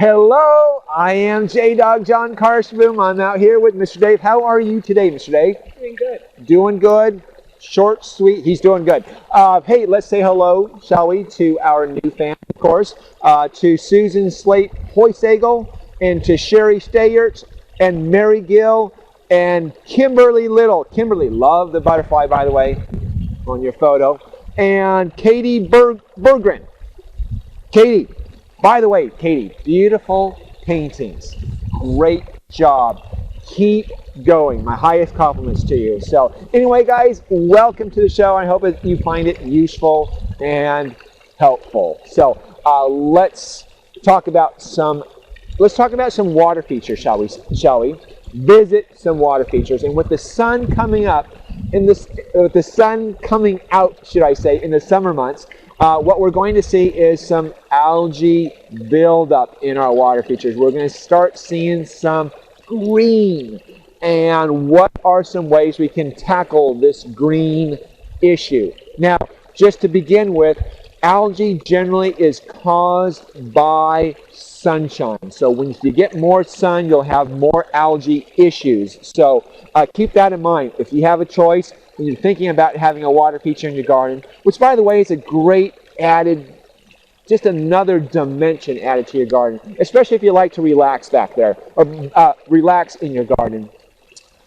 Hello, I am J-Dog John Karshboom. I'm out here with Mr. Dave. How are you today, Mr. Dave? Doing good. Doing good. Short, sweet. He's doing good. Hey, let's say hello, shall we, to our new fan, of course, to Susan Slate Hoysagel, and to Sherry Stayert, and Mary Gill, and Kimberly Little. Kimberly, love the butterfly, by the way, on your photo. And Katie Berggren. Katie, by the way, Katie, beautiful paintings. Great job. Keep going. My highest compliments to you. So anyway, guys, welcome to the show. I hope that you find it useful and helpful. So let's talk about some water features, shall we? Visit some water features. And with the sun coming up, with the sun coming out, should I say, in the summer months, what we're going to see is some algae buildup in our water features. We're going to start seeing some green. And what are some ways we can tackle this green issue? Now, just to begin with, algae generally is caused by sunshine. So when you get more sun, you'll have more algae issues. So keep that in mind. If you have a choice, when you're thinking about having a water feature in your garden, which by the way is a great added, just another dimension added to your garden, especially if you like to relax back there, or relax in your garden.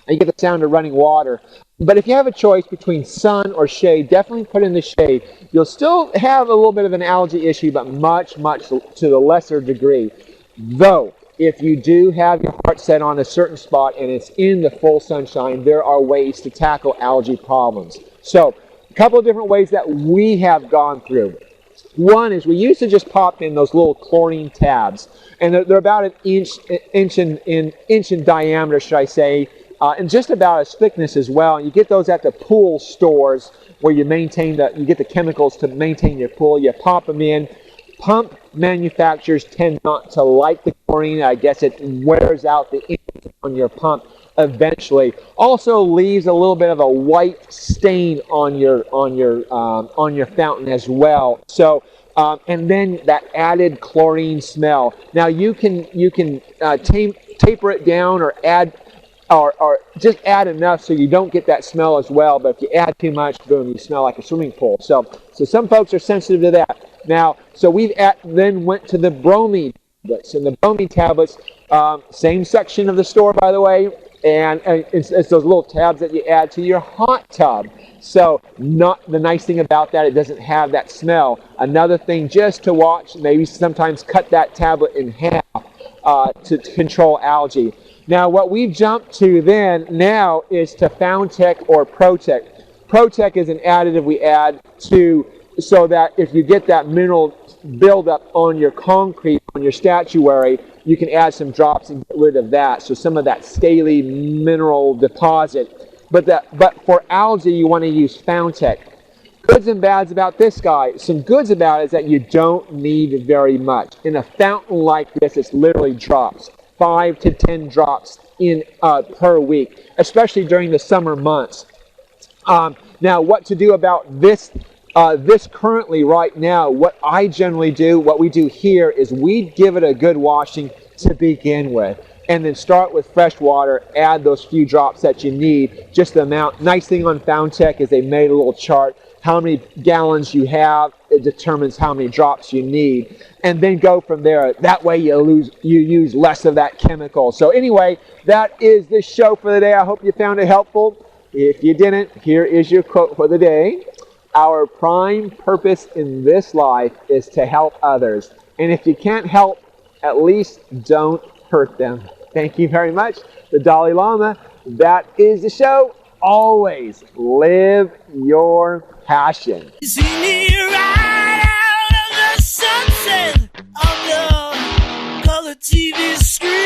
And you get the sound of running water. But if you have a choice between sun or shade, definitely put in the shade. You'll still have a little bit of an algae issue, but much, much to the lesser degree. Though, if you do have your heart set on a certain spot and it's in the full sunshine, there are ways to tackle algae problems. So, a couple of different ways that we have gone through. One is we used to just pop in those little chlorine tabs, and they're about an inch in diameter, should I say, and just about as thickness as well. And you get those at the pool stores where you get the chemicals to maintain your pool. You pop them in. Pump manufacturers tend not to like the chlorine. I guess it wears out the ink on your pump eventually. Also leaves a little bit of a white stain on your fountain as well. So and then that added chlorine smell. Now you can taper it down or add. Or just add enough so you don't get that smell as well. But if you add too much, boom, you smell like a swimming pool. So some folks are sensitive to that. Now, so we've then went to the bromine tablets. And the bromine tablets, same section of the store, by the way. And it's those little tabs that you add to your hot tub. So not the nice thing about that, it doesn't have that smell. Another thing just to watch, maybe sometimes cut that tablet in half to control algae. Now, what we've jumped to now is to Fountech or Protect. Protect is an additive we add so that if you get that mineral buildup on your concrete, on your statuary, you can add some drops and get rid of that. So some of that scaly mineral deposit. But for algae, you want to use Fountech. Goods and bads about this guy. Some goods about it is that you don't need very much. In a fountain like this, it's literally drops. 5 to 10 drops in per week, especially during the summer months. Now, what to do about this currently right now, what I generally do, what we do here is we give it a good washing to begin with. And then start with fresh water, add those few drops that you need, just the amount. Nice thing on Fountech is they made a little chart. How many gallons you have, it determines how many drops you need. And then go from there. That way you use less of that chemical. So anyway, that is the show for the day. I hope you found it helpful. If you didn't, here is your quote for the day. Our prime purpose in this life is to help others. And if you can't help, at least don't hurt them. Thank you very much. The Dalai Lama. That is the show. Always live your passion. You see me right out of the sunset on the color TV screen.